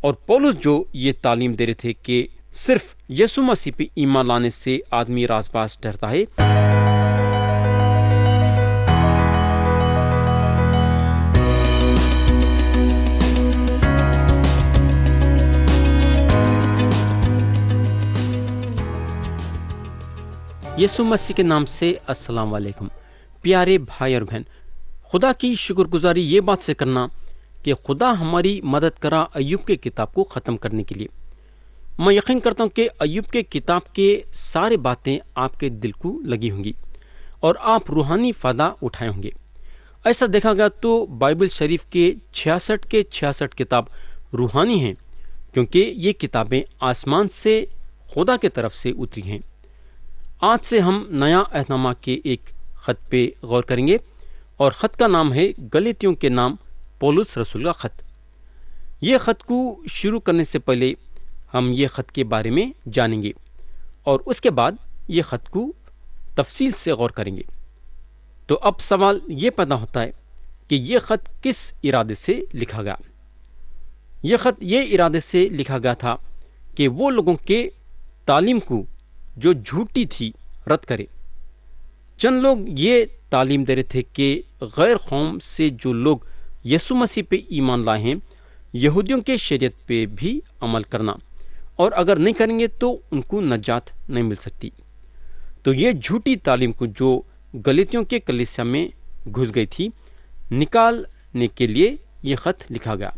اور پولس جو یہ تعلیم دے رہے تھے کہ صرف یسوع مسیح پہ ایمان لانے سے آدمی راز باز ٹھہرتا ہے، یسوع مسیح کے نام سے السلام علیکم پیارے بھائی اور بہن، خدا کی شکر گزاری یہ بات سے کرنا کہ خدا ہماری مدد کرا ایوب کے کتاب کو ختم کرنے کے لیے۔ میں یقین کرتا ہوں کہ ایوب کے کتاب کے سارے باتیں آپ کے دل کو لگی ہوں گی اور آپ روحانی فائدہ اٹھائے ہوں گے۔ ایسا دیکھا گیا تو بائبل شریف کے 66 کتاب روحانی ہیں، کیونکہ یہ کتابیں آسمان سے خدا کے طرف سے اتری ہیں۔ آج سے ہم نیا عہد نامہ کے ایک خط پہ غور کریں گے، اور خط کا نام ہے گلاطیوں کے نام پولس رسول کا خط۔ یہ خط کو شروع کرنے سے پہلے ہم یہ خط کے بارے میں جانیں گے، اور اس کے بعد یہ خط کو تفصیل سے غور کریں گے۔ تو اب سوال یہ پیدا ہوتا ہے کہ یہ خط کس ارادے سے لکھا گیا؟ یہ خط یہ ارادے سے لکھا گیا تھا کہ وہ لوگوں کے تعلیم کو جو جھوٹی تھی رد کرے۔ چند لوگ یہ تعلیم دے رہے تھے کہ غیر قوم سے جو لوگ یسوع مسیح پہ ایمان لائے ہیں، یہودیوں کے شریعت پہ بھی عمل کرنا، اور اگر نہیں کریں گے تو ان کو نجات نہیں مل سکتی۔ تو یہ جھوٹی تعلیم کو جو گلاطیوں کے کلیسیا میں گھس گئی تھی، نکالنے کے لیے یہ خط لکھا گیا۔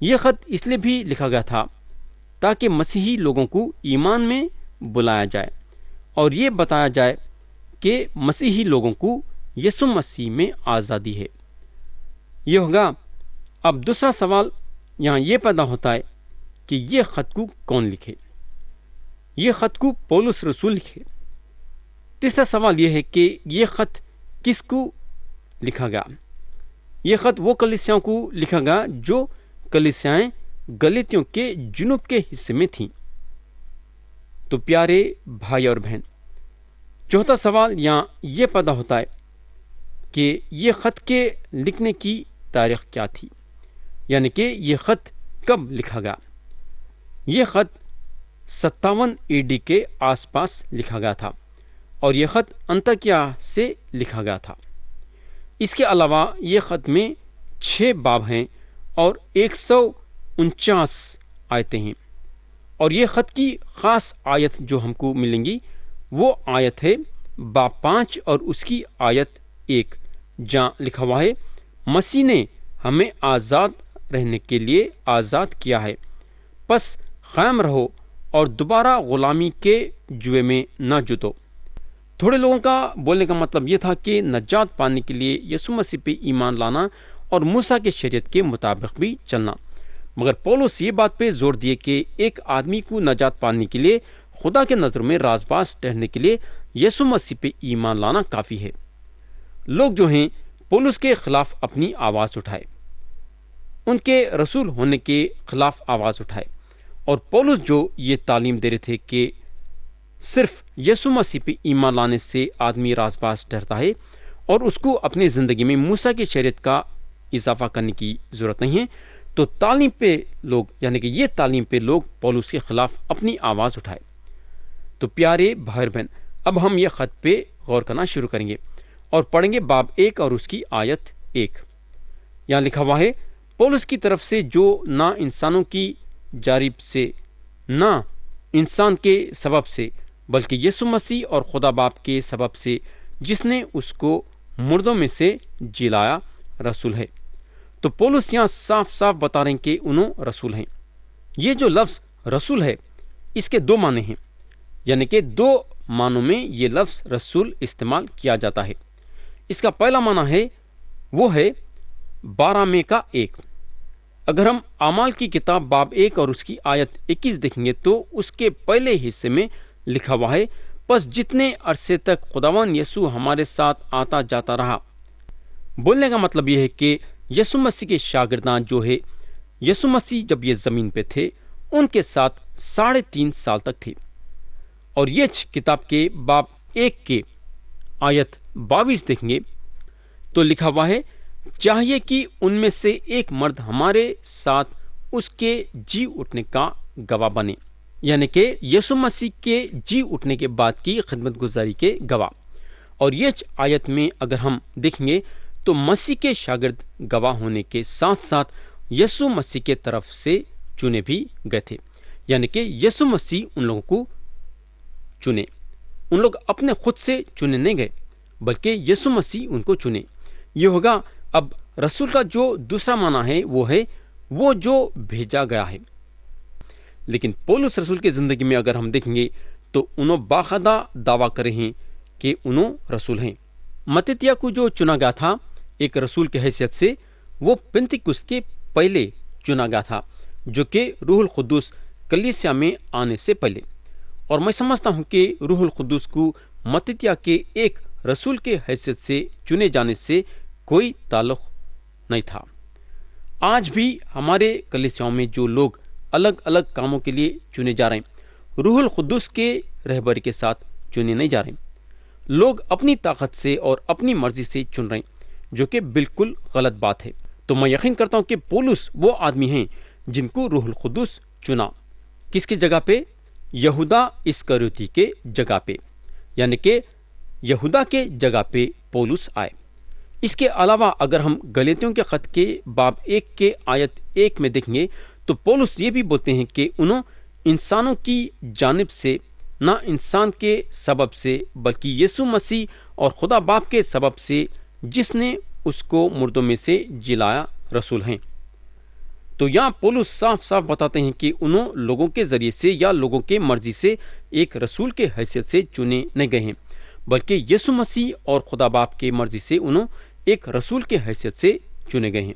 یہ خط اس لیے بھی لکھا گیا تھا تاکہ مسیحی لوگوں کو ایمان میں بلایا جائے اور یہ بتایا جائے کہ مسیحی لوگوں کو یسوع مسیح میں آزادی ہے۔ یہ ہوگا۔ اب دوسرا سوال یہاں یہ پیدا ہوتا ہے کہ یہ خط کو کون لکھے؟ یہ خط کو پولس رسول لکھے۔ تیسرا سوال یہ ہے کہ یہ خط کس کو لکھا گیا؟ یہ خط وہ کلیسیاؤں کو لکھا گیا جو کلیسیائیں گلاطیوں کے جنوب کے حصے میں تھیں۔ تو پیارے بھائی اور بہن، چوتھا سوال یہاں یہ پیدا ہوتا ہے کہ یہ خط کے لکھنے کی تاریخ کیا تھی، یعنی کہ یہ خط کب لکھا گیا؟ یہ خط 57 AD کے آس پاس لکھا گیا تھا، اور یہ خط انطاکیہ سے لکھا گیا تھا۔ اس کے علاوہ یہ خط میں 6 باب ہیں اور 149 آیتیں ہیں، اور یہ خط کی خاص آیت جو ہم کو ملیں گی وہ آیت ہے باب 5 اور اس کی آیت 1، جہاں لکھا ہوا ہے، مسیح نے ہمیں آزاد رہنے کے لیے آزاد کیا ہے، پس قائم رہو اور دوبارہ غلامی کے جوئے میں نہ جتو۔ تھوڑے لوگوں کا بولنے کا مطلب یہ تھا کہ نجات پانے کے لیے یسوع مسیح پہ ایمان لانا اور موسیٰ کے شریعت کے مطابق بھی چلنا، مگر پولس یہ بات پہ زور دیے کہ ایک آدمی کو نجات پانے کے لیے خدا کے نظر میں راز باز ٹھہرنے کے لیے یسوع مسیح پہ ایمان لانا کافی ہے۔ لوگ جو ہیں پولس کے خلاف اپنی آواز اٹھائے، ان کے رسول ہونے کے خلاف آواز اٹھائے، اور پولس جو یہ تعلیم دے رہے تھے کہ صرف یسوع مسیح پہ ایمان لانے سے آدمی راز باز ٹھہرتا ہے اور اس کو اپنی زندگی میں موسیٰ کی شریعت کا اضافہ کرنے کی ضرورت نہیں ہے، تو تعلیم پہ لوگ، یعنی کہ یہ تعلیم پہ لوگ پولس کے خلاف اپنی آواز اٹھائے۔ تو پیارے بھائی بہن، اب ہم یہ خط پہ غور کرنا شروع کریں گے اور پڑھیں گے باب 1 اور اس کی آیت 1۔ یہاں لکھا ہوا ہے، پولس کی طرف سے جو نہ انسانوں کی جانب سے نہ انسان کے سبب سے بلکہ یسوع مسیح اور خدا باپ کے سبب سے جس نے اس کو مردوں میں سے جلایا رسول ہے۔ تو پولس یہاں صاف صاف بتا رہے ہیں کہ انہوں رسول ہیں۔ یہ جو لفظ رسول ہے اس کے 2 معنی ہیں، یعنی کہ 2 معنوں میں یہ لفظ رسول استعمال کیا جاتا ہے۔ اس کا پہلا معنی ہے وہ ہے 12 میں کا 1۔ اگر ہم اعمال کی کتاب باب 1 اور اس کی آیت 21 دیکھیں گے تو اس کے پہلے حصے میں لکھا ہوا ہے، پس جتنے عرصے تک خداوند یسوع ہمارے ساتھ آتا جاتا رہا۔ بولنے کا مطلب یہ ہے کہ یسوع مسیح کے شاگردان جو ہے، یسوع مسیح جب یہ زمین پہ تھے ان کے ساتھ 3.5 سال تک تھے۔ اور یہ کتاب کے باب 1 کے آیت 22 دیکھیں گے تو لکھا ہوا ہے، چاہیے کہ ان میں سے ایک مرد ہمارے ساتھ اس کے جی اٹھنے کا گواہ بنے، یعنی کہ یسوع مسیح کے جی اٹھنے کے بعد کی خدمت گزاری کے گواہ۔ اور یہ آیت میں اگر ہم دیکھیں گے تو مسیح کے شاگرد گواہ ہونے کے ساتھ ساتھ یسوع مسیح کے طرف سے چنے بھی گئے تھے، یعنی کہ یسوع مسیح ان لوگوں کو چنے، ان لوگ اپنے خود سے چنے نہیں گئے بلکہ یسوع مسیح ان کو چنے۔ یہ ہوگا اب رسول کا جو دوسرا معنی ہے وہ ہے وہ جو بھیجا گیا ہے۔ لیکن پولس رسول کی زندگی میں اگر ہم دیکھیں گے تو انہوں باقاعدہ دعویٰ کرے ہیں کہ انہوں رسول ہیں۔ متتیہ کو جو چنا گیا تھا ایک رسول کی حیثیت سے، وہ پنتیکست کے پہلے چنا گیا تھا، جو کہ روح القدس کلیسیا میں آنے سے پہلے۔ اور میں سمجھتا ہوں کہ روح القدس کو متتیہ کے ایک رسول کے حیثیت سے چنے جانے سے کوئی تعلق نہیں تھا۔ آج بھی ہمارے کلیسیاؤں میں جو لوگ الگ الگ کاموں کے لیے چنے جا رہے ہیں، روح القدس کے رہبری کے ساتھ چنے نہیں جا رہے ہیں۔ لوگ اپنی طاقت سے اور اپنی مرضی سے چن رہے ہیں، جو کہ بالکل غلط بات ہے۔ تو میں یقین کرتا ہوں کہ پولس وہ آدمی ہیں جن کو روح القدس چنا۔ کس کی جگہ پہ؟ یہودا اسکریوتی کے جگہ پہ، یعنی کہ یہودا کے جگہ پہ پولس آئے۔ اس کے علاوہ اگر ہم گلاطیوں کے خط کے باب 1 کے آیت 1 میں دیکھیں گے تو پولس یہ بھی بولتے ہیں کہ انہوں انسانوں کی جانب سے، نہ انسان کے سبب سے بلکہ یسوع مسیح اور خدا باپ کے سبب سے جس نے اس کو مردوں میں سے جلایا رسول ہیں۔ تو یہاں پولس صاف صاف بتاتے ہیں کہ انہوں لوگوں کے ذریعے سے یا لوگوں کے مرضی سے ایک رسول کے حیثیت سے چنے نہیں گئے ہیں، بلکہ یسوع مسیح اور خدا باپ کے مرضی سے انہوں ایک رسول کے حیثیت سے چنے گئے ہیں۔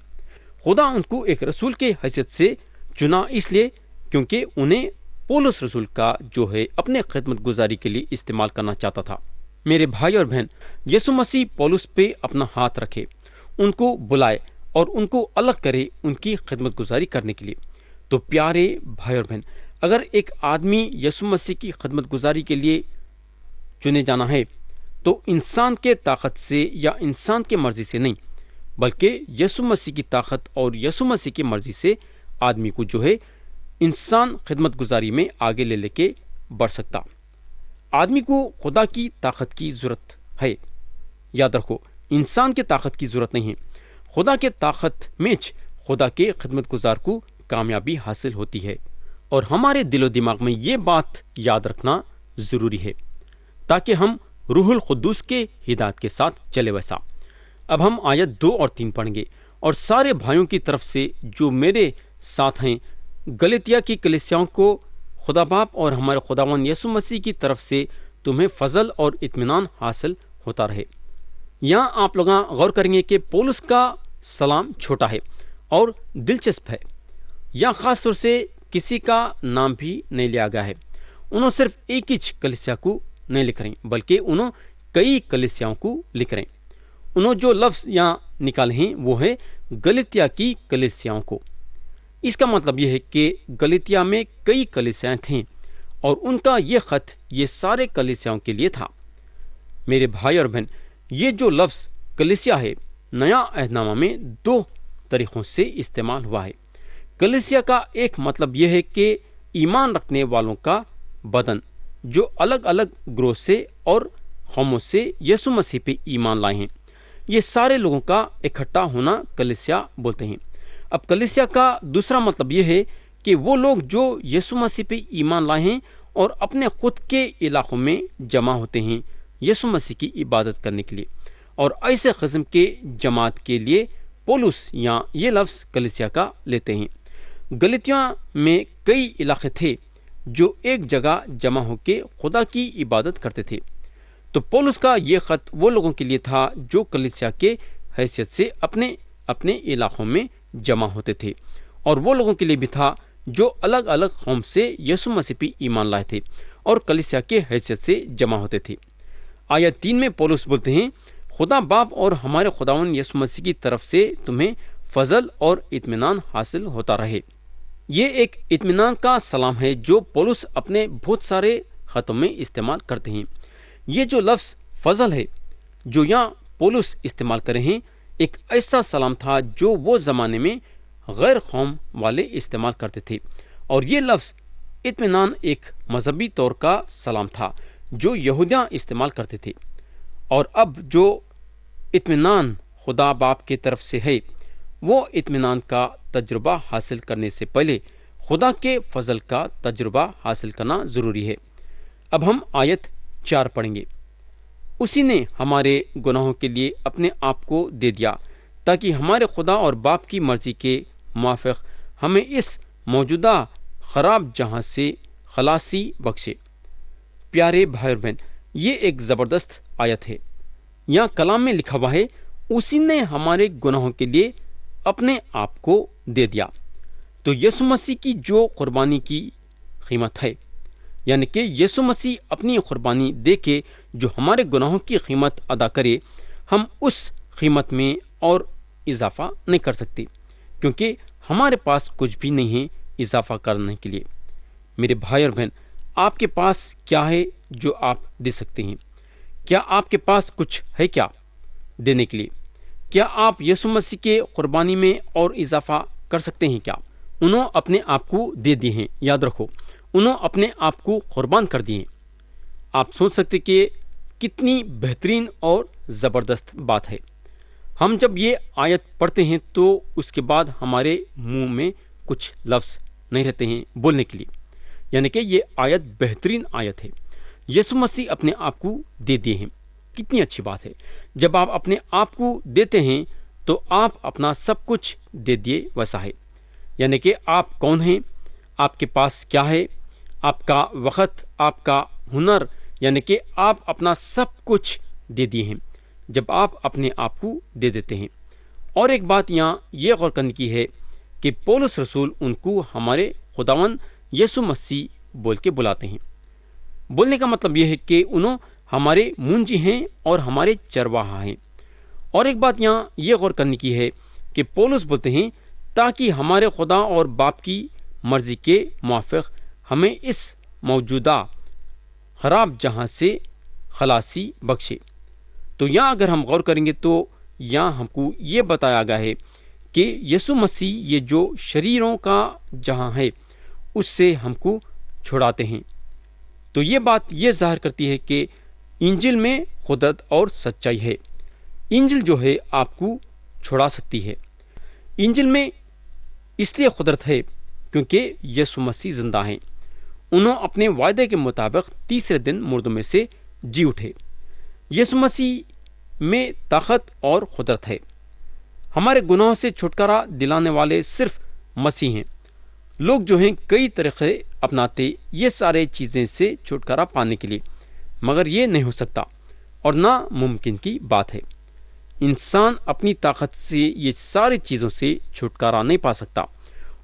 خدا ان کو ایک رسول کے حیثیت سے چنا اس لیے کیونکہ انہیں پولس رسول کا جو ہے اپنے خدمت گزاری کے لیے استعمال کرنا چاہتا تھا۔ میرے بھائی اور بہن، یسوع مسیح پولس پہ اپنا ہاتھ رکھے، ان کو بلائے اور ان کو الگ کرے ان کی خدمت گزاری کرنے کے لیے۔ تو پیارے بھائی اور بہن، اگر ایک آدمی یسوع مسیح کی خدمت گزاری کے لیے چنے جانا ہے تو انسان کے طاقت سے یا انسان کے مرضی سے نہیں، بلکہ یسوع مسیح کی طاقت اور یسوع مسیح کی مرضی سے آدمی کو جو ہے انسان خدمت گزاری میں آگے لے کے بڑھ سکتا۔ آدمی کو خدا کی طاقت کی ضرورت ہے، یاد رکھو، انسان کی طاقت کی ضرورت نہیں ہے۔ خدا کے طاقت میں خدا کے خدمت گزار کو کامیابی حاصل ہوتی ہے، اور ہمارے دل و دماغ میں یہ بات یاد رکھنا ضروری ہے تاکہ ہم روح القدس کے ہدایت کے ساتھ چلے ویسا۔ اب ہم آیت 2 اور 3 پڑھیں گے۔ اور سارے بھائیوں کی طرف سے جو میرے ساتھ ہیں گلاطیہ کی کلیسیاؤں کو خدا باپ اور ہمارے خداوند یسوع مسیح کی طرف سے تمہیں فضل اور اطمینان حاصل ہوتا رہے۔ یہاں آپ لوگ غور کریں گے کہ پولس کا سلام چھوٹا ہے اور دلچسپ ہے۔ یہاں خاص طور سے کسی کا نام بھی نہیں لیا گیا ہے۔ انہوں صرف ایک ہی کلیسیا کو نہیں لکھ رہے ہیں بلکہ انہوں کئی کلیسیاؤں کو لکھ رہے ہیں۔ انہوں جو لفظ یہاں نکالے ہیں وہ ہے گلاطیہ کی کلیسیاؤں کو۔ اس کا مطلب یہ ہے کہ گلاطیہ میں کئی کلیسیاں تھیں اور ان کا یہ خط یہ سارے کلیسیاؤں کے لیے تھا۔ میرے بھائی اور بہن، یہ جو لفظ کلیسیا ہے نیا عہد نامہ میں 2 طریقوں سے استعمال ہوا ہے۔ کلیسیا کا ایک مطلب یہ ہے کہ ایمان رکھنے والوں کا بدن جو الگ الگ گروہ سے اور قوموں سے یسوع مسیح پہ ایمان لائے ہیں، یہ سارے لوگوں کا اکٹھا ہونا کلیسیا بولتے ہیں۔ اب کلیسیا کا دوسرا مطلب یہ ہے کہ وہ لوگ جو یسوع مسیح پہ ایمان لائے ہیں اور اپنے خود کے علاقوں میں جمع ہوتے ہیں یسوع مسیح کی عبادت کرنے کے لیے، اور ایسے قسم کے جماعت کے لیے پولس یہاں یہ لفظ کلیسیا کا لیتے ہیں۔ گلاطیہ میں کئی علاقے تھے جو ایک جگہ جمع ہو کے خدا کی عبادت کرتے تھے۔ تو پولس کا یہ خط وہ لوگوں کے لیے تھا جو کلیسیا کے حیثیت سے اپنے اپنے علاقوں میں جمع ہوتے تھے، اور وہ لوگوں کے لیے بھی تھا جو الگ الگ قوم سے یسوع مسیح پہ ایمان لائے تھے اور کلیسیا کے حیثیت سے جمع ہوتے تھے۔ آیت 3 میں پولس بولتے ہیں، خدا باپ اور ہمارے خداوند یسوع مسیح کی طرف سے تمہیں فضل اور اطمینان حاصل ہوتا رہے۔ یہ ایک اطمینان کا سلام ہے جو پولس اپنے بہت سارے خطوں میں استعمال کرتے ہیں۔ یہ جو لفظ فضل ہے جو یہاں پولس استعمال کرے ہیں، ایک ایسا سلام تھا جو وہ زمانے میں غیر قوم والے استعمال کرتے تھے، اور یہ لفظ اطمینان ایک مذہبی طور کا سلام تھا جو یہودیاں استعمال کرتے تھے۔ اور اب جو اطمینان خدا باپ کی طرف سے ہے، وہ اطمینان کا تجربہ حاصل کرنے سے پہلے خدا کے فضل کا تجربہ حاصل کرنا ضروری ہے۔ اب ہم آیت 4 پڑھیں گے۔ اسی نے ہمارے گناہوں کے لیے اپنے آپ کو دے دیا تاکہ ہمارے خدا اور باپ کی مرضی کے موافق ہمیں اس موجودہ خراب جہاں سے خلاصی بخشے۔ پیارے بھائی اور بہن، یہ ایک زبردست آیت ہے۔ یہاں کلام میں لکھا ہوا ہے، اسی نے ہمارے گناہوں کے لیے اپنے آپ کو دے دیا۔ تو یسوع مسیح کی جو قربانی کی قیمت ہے، یعنی کہ یسوع مسیح اپنی قربانی دے کے جو ہمارے گناہوں کی قیمت ادا کرے، ہم اس قیمت میں اور اضافہ نہیں کر سکتے، کیونکہ ہمارے پاس کچھ بھی نہیں ہے اضافہ کرنے کے لیے۔ میرے بھائی اور بہن، آپ کے پاس کیا ہے جو آپ دے سکتے ہیں؟ کیا آپ کے پاس کچھ ہے کیا دینے کے لیے؟ کیا آپ یسوع مسیح کے قربانی میں اور اضافہ کر سکتے ہیں کیا؟ انہوں اپنے آپ کو دے دیے ہیں، یاد رکھو، انہوں اپنے آپ کو قربان کر دیے ہیں۔ آپ سوچ سکتے کہ کتنی بہترین اور زبردست بات ہے۔ ہم جب یہ آیت پڑھتے ہیں تو اس کے بعد ہمارے منہ میں کچھ لفظ نہیں رہتے ہیں بولنے کے لیے، یعنی کہ یہ آیت بہترین آیت ہے۔ یسوع مسیح اپنے آپ کو دے دیے ہیں، کتنی اچھی بات ہے۔ جب آپ اپنے آپ کو دیتے ہیں تو آپ اپنا سب کچھ دے دیے ویسا ہے، یعنی کہ آپ کون ہیں، آپ کے پاس کیا ہے، آپ کا وقت، آپ کا ہنر، یعنی کہ آپ اپنا سب کچھ دے دیے ہیں جب آپ اپنے آپ کو دے دیتے ہیں۔ اور ایک بات یہاں یہ غور کرنے کی ہے کہ پولس رسول ان کو ہمارے خداوند یسوع مسیح بول کے بلاتے ہیں۔ بولنے کا مطلب یہ ہے کہ انہوں ہمارے منجی ہیں اور ہمارے چرواہا ہیں۔ اور ایک بات یہاں یہ غور کرنے کی ہے کہ پولس بولتے ہیں تاکہ ہمارے خدا اور باپ کی مرضی کے موافق ہمیں اس موجودہ خراب جہاں سے خلاصی بخشے۔ تو یہاں اگر ہم غور کریں گے تو یہاں ہم کو یہ بتایا گیا ہے کہ یسوع مسیح یہ جو شریروں کا جہاں ہے اس سے ہم کو چھڑاتے ہیں۔ تو یہ بات یہ ظاہر کرتی ہے کہ انجیل میں قدرت اور سچائی ہے۔ انجیل جو ہے آپ کو چھڑا سکتی ہے۔ انجیل میں اس لیے قدرت ہے کیونکہ یسوع مسیح زندہ ہیں۔ انہوں اپنے وعدے کے مطابق تیسرے دن مردوں میں سے جی اٹھے۔ یسوع مسیح میں طاقت اور قدرت ہے۔ ہمارے گناہوں سے چھٹکارا دلانے والے صرف مسیح ہیں۔ لوگ جو ہیں کئی طریقے اپناتے یہ سارے چیزیں سے چھٹکارا پانے کے لیے، مگر یہ نہیں ہو سکتا اور ناممکن کی بات ہے۔ انسان اپنی طاقت سے یہ ساری چیزوں سے چھٹکارا نہیں پا سکتا،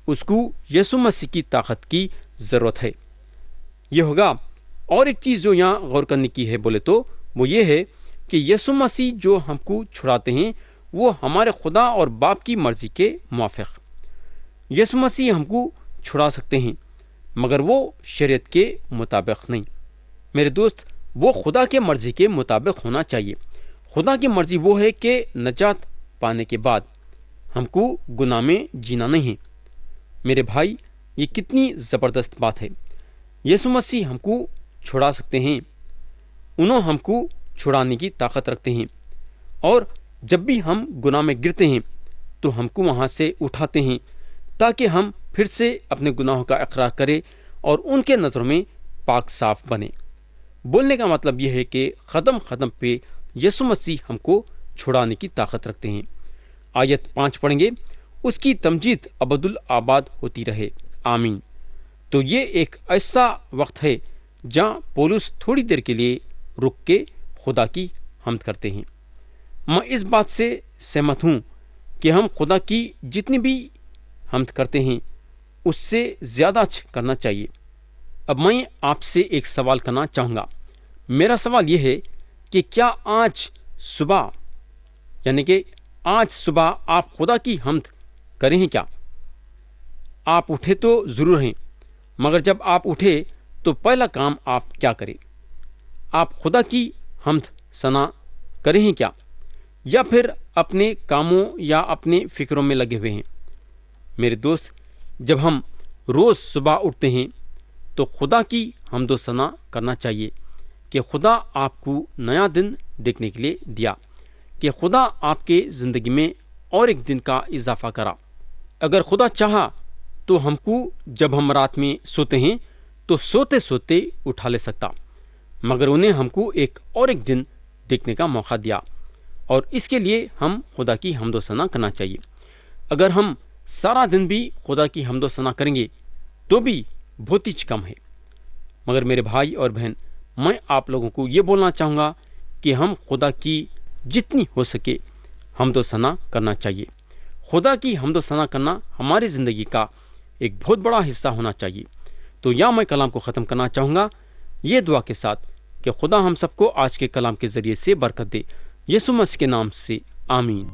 اس کو یسوع مسیح کی طاقت کی ضرورت ہے۔ یہ ہوگا۔ اور ایک چیز جو یہاں غور کرنے کی ہے بولے تو وہ یہ ہے کہ یسوع مسیح جو ہم کو چھڑاتے ہیں وہ ہمارے خدا اور باپ کی مرضی کے موافق۔ یسوع مسیح ہم کو چھڑا سکتے ہیں مگر وہ شریعت کے مطابق نہیں۔ میرے دوست، وہ خدا کے مرضی کے مطابق ہونا چاہیے۔ خدا کی مرضی وہ ہے کہ نجات پانے کے بعد ہم کو گناہ میں جینا نہیں ہے۔ میرے بھائی، یہ کتنی زبردست بات ہے۔ یسوع مسیح ہم کو چھڑا سکتے ہیں، انہوں ہم کو چھڑانے کی طاقت رکھتے ہیں، اور جب بھی ہم گناہ میں گرتے ہیں تو ہم کو وہاں سے اٹھاتے ہیں تاکہ ہم پھر سے اپنے گناہوں کا اقرار کریں اور ان کے نظروں میں پاک صاف بنے۔ بولنے کا مطلب یہ ہے کہ قدم قدم پہ یسوع مسیح ہم کو چھڑانے کی طاقت رکھتے ہیں۔ آیت 5 پڑھیں گے، اس کی تمجید ابدالآباد ہوتی رہے، آمین۔ تو یہ ایک ایسا وقت ہے جہاں پولس تھوڑی دیر کے لیے رک کے خدا کی حمد کرتے ہیں۔ میں اس بات سے سہمت ہوں کہ ہم خدا کی جتنی بھی حمد کرتے ہیں اس سے زیادہ کرنا چاہیے۔ اب میں آپ سے ایک سوال کرنا چاہوں گا۔ میرا سوال یہ ہے کہ کیا آج صبح، یعنی کہ آج صبح آپ خدا کی حمد کریں ہیں کیا؟ آپ اٹھے تو ضرور ہیں، مگر جب آپ اٹھے تو پہلا کام آپ کیا کریں؟ آپ خدا کی حمد ثنا کریں ہیں کیا، یا پھر اپنے کاموں یا اپنے فکروں میں لگے ہوئے ہیں؟ میرے دوست، جب ہم روز صبح اٹھتے ہیں تو خدا کی حمد و ثنا کرنا چاہیے کہ خدا آپ کو نیا دن دیکھنے کے لیے دیا، کہ خدا آپ کے زندگی میں اور ایک دن کا اضافہ کرا۔ اگر خدا چاہا تو ہم کو جب ہم رات میں سوتے ہیں تو سوتے سوتے اٹھا لے سکتا، مگر انہیں ہم کو ایک اور ایک دن دیکھنے کا موقع دیا، اور اس کے لیے ہم خدا کی حمد و ثنا کرنا چاہیے۔ اگر ہم سارا دن بھی خدا کی حمد و ثنا کریں گے تو بھی بہت ہی کم ہے۔ مگر میرے بھائی اور بہن، میں آپ لوگوں کو یہ بولنا چاہوں گا کہ ہم خدا کی جتنی ہو سکے حمد و ثنا کرنا چاہیے۔ خدا کی حمد و ثنا کرنا ہماری زندگی کا ایک بہت بڑا حصہ ہونا چاہیے۔ تو یہاں میں کلام کو ختم کرنا چاہوں گا یہ دعا کے ساتھ کہ خدا ہم سب کو آج کے کلام کے ذریعے سے برکت دے، یسوع مسیح کے نام سے آمین۔